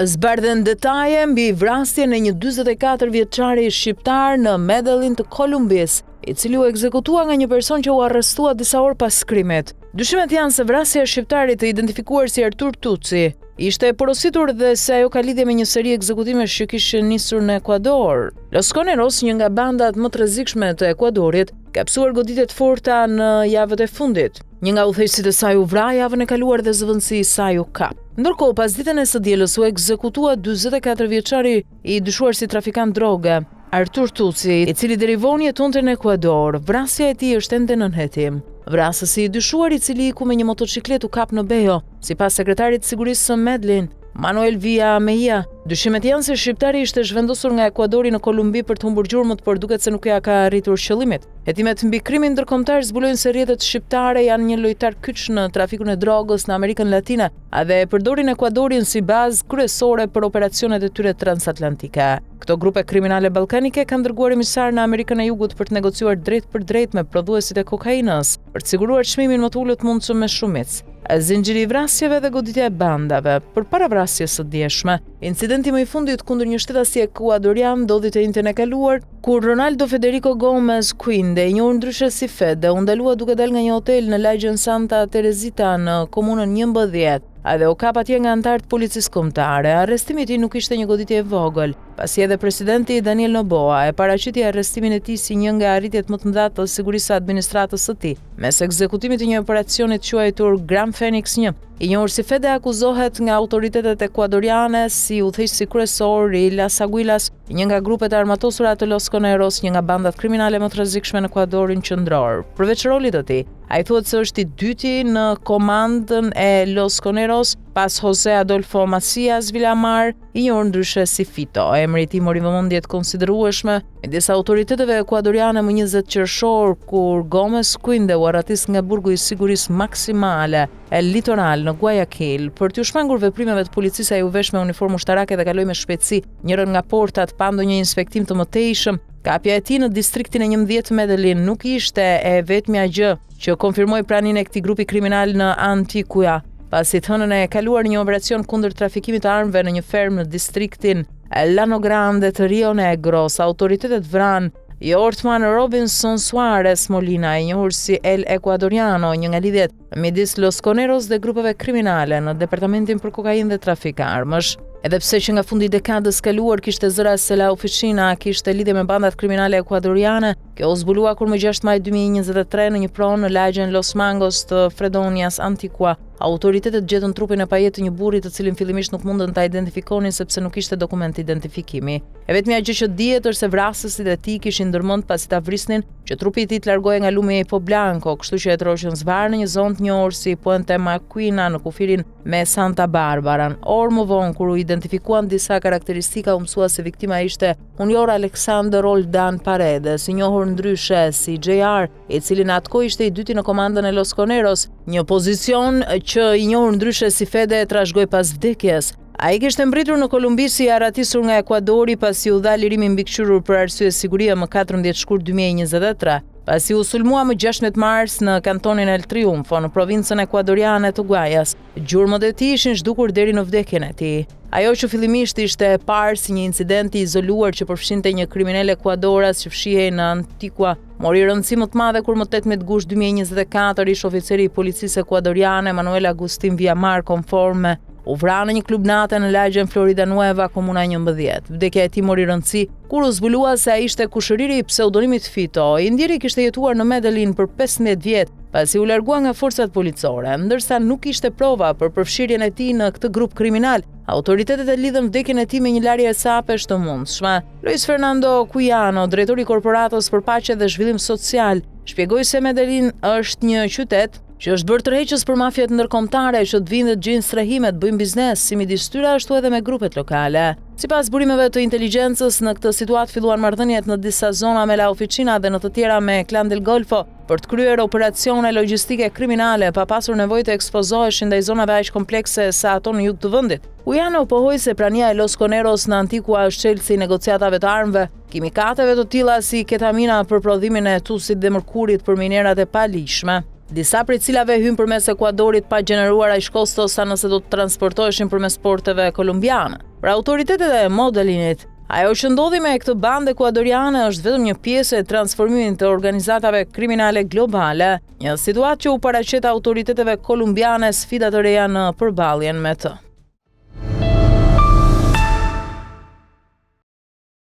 Zbardhen detaje mbi vrasjen e një 44 vjeçari shqiptar në Medellin të Kolumbisë, i cili u ekzekutua nga një person që u arrestua disa orë pas krimit. Dyshimet janë se vrasja e shqiptarit të identifikuar si Artur Tuci ishte porositur dhe se ajo ka lidhje me një seri ekzekutimesh që kishin nisur në Ekuador. Los Coneros, një nga bandat më të rrezikshme të Ekuadorit, ka psuar goditje të forta në javët e fundit. Një nga udhëheqësit e saj u vra javën e kaluar dhe zëvendësi i saj u kap. Ndërkohë, pas ditën e së dielës u ekzekutua 44 vjeçari i dyshuar si trafikant droge, Artur Tuci, i cili derivon jetonte në Ekuador. Vrasja e tij është ende nën hetim. Vrasësi i dyshuar, i cili iku me një motociklet, u kap në Bejo, sipas sekretarit të sigurisë së Medellin, Manuel Villamella. Dyshimet janë se shqiptari ishte zhvendosur nga Ekuadori në Kolumbi për të humbur gjurmët, por duket se nuk ja ka arritur qëllimit. Hetimet mbi krimin ndërkombëtar zbulojnë se rrjetet shqiptare janë një lojtar kyç në trafikun e drogës në Amerikën Latine dhe e përdorin Ekuadorin si bazë kryesore për operacionet e tyre transatlantike. Këto grupe kriminale ballkanike kanë dërguar emisar në Amerikën e Jugut për të negociuar drejt për drejt me prodhuesit e kokainës, për të siguruar çmimin më të ulët mundshëm me shumicë. Zinxhiri i vrasjeve dhe goditja e bandave. Përpara vrasjes së djeshme, incidenti më i fundit kundër një shtetasi ekuadorian ndodhi të njëjtën e kaluar, kur Ronaldo Federico Gomez Quinde, i njohur ndryshe si Fede, u ndalua duke dalë nga një hotel në lagjen Santa Teresita në komunën 11, dhe u kap atje nga antarët e policisë kombëtare. Arrestimi i tij nuk ishte një goditje e vogël, pasi edhe presidenti Daniel Noboa e paraqiti arrestimin e tij si një nga arritjet më të mëdha të sigurisë së administratës së tij, mes ekzekutimit të një operacioni të quajtur Grand Phoenix 1. I njohur si Fede akuzohet nga autoritetet ekuadoriane si udhëheqësi kryesor i Las Aguilas, një nga grupet e armatosura të Los Coneros, një nga bandat kriminale më të rrezikshme në Ekuadorin qendror. Përveç rolit të tij, ai thuhet se është i dyti në komandën e Los Coneros pas Jose Adolfo Macias Villamar, i njohur ndryshe si Fito. Emri i tij mori vëmendje të konsiderueshme midis autoriteteve ekuadoriane më 20 qershor, kur Gomez Quinde u arratis nga burgu i sigurisë maksimale e litoral në Guayaquil. Për t'u shmangur veprimeve të policisë, ai u vesh me uniformë ushtarake dhe kaloi me shpejtësi njërin nga portat pa ndonjë inspektim të mëtejshëm. Kapja e tij në distriktin e 11 Medellin nuk ishte e vetmja gjë që konfirmoi praninë e këtij grupi kriminal në Antigua, pasi të hënën e kaluar një operacion kundër trafikimit të armëve në një fermë në distriktin Llano Grande të Rio Negros. Autoritetet vranë Jortman Robinson Suarez Molina, i njohur si El Ecuadoriano, një nga lidhjet midis Los Coneros dhe grupeve kriminale në departamentin për kokainë dhe trafik armësh. Edhe pse që nga fundi i dekadës kaluar kishte zëra se La Oficina kishte lidhje me bandat kriminale ekuadoriane, kjo u zbulua kur më 6 maj 2023 në një pronë në lagjen Los Mangos të Fredonias Antigua. Autoritetet gjetën trupin e pajet të një burri të cilin fillimisht nuk mundën ta identifikonin sepse nuk ishte dokument identifikimi. E vetmja gjë që dihet është se vrasësit e tij kishin ndërmend pasi ta vrisnin që trupi i tij të largohej nga lumi Poblanco, kështu që e troqën zvarr në një zonë të njohur si Puente Maquina në kufirin me Santa Barbara. Orë më vonë, kur u identifikuan disa karakteristika, u mësua se viktima ishte Junior Alexander Roldan Paredes, i njohur ndryshe si JR, i cili në atë kohë ishte i dyti në komandën e Los Coneros, një pozicion që i njohur ndryshe si Fede e trashëgoi pas vdekjes. Ai kishte mbritur në Kolumbi si i arratisur nga Ekuadori pasi u dha lirimin mbikëqyrur për arsye sigurie më 14 shkurt 2023. Pasi u sulmua më 16 mars në kantonin El Triunfo në provincën ekuadoriane të Guayas. Gjurmët e tij ishin zhdukur deri në vdekjen e tij. Ajo që fillimisht ishte e parë si një incident i izoluar që përfshinte një kriminal ekuadoras që fshihej në Antigua, mori rëndësi më të madhe kur më 18 gusht 2024 ish oficeri i policisë ekuadoriane Manuel Agustin Villamar Conforme u vra në një klub nate në lagjen Florida Nueva, komuna 11. Vdekja e tij mori rëndësi kur u zbulua se ai ishte kushëriri i pseudonimit Fito. I ndjeri kishte jetuar në Medellin për 15 vjet, pasi u largua nga forcat policore, ndërsa nuk ishte prova për përfshirjen e tij në këtë grup kriminal. Autoritetet e lidhën vdekjen e tij me një larje sapesh të mundshme. Luis Fernando Cuyano, drejtori i Korporatës për Paqe dhe Zhvillim Social, shpjegoi se Medellin është një qytet që është bërë tërheqës për mafjet ndërkombëtare që të vinë dhe gjejnë strehime të bëjnë biznes si midis tyre ashtu edhe me grupet lokale. Sipas burimeve të inteligjencës, në këtë situatë filluan marrëdhëniet në disa zona me La Oficina dhe në të tjera me Clan del Golfo për të kryer operacione logjistike kriminale pa pasur nevojë të ekspozoheshin ndaj zonave aq komplekse sa ato në jug të vendit. Cuyano pohoi se prania e Los Coneros në Antigua është çelësi i negociatave të armëve, kimikateve të tilla si ketamina për prodhimin e tusit dhe mërkurit për minerat e palishme. disa prej cilave hyn përmes Ekuadorit pa gjeneruar aq kosto sa nëse do të transportoheshin përmes porteve kolumbiane. Për autoritetet e Modelinit, ajo që ndodhi me këtë bandë ekuadoriane është vetëm një pjesë e transformimit të organizatave kriminale globale, një situatë që u paraqet autoriteteve kolumbiane sfida të reja në përballjen me të.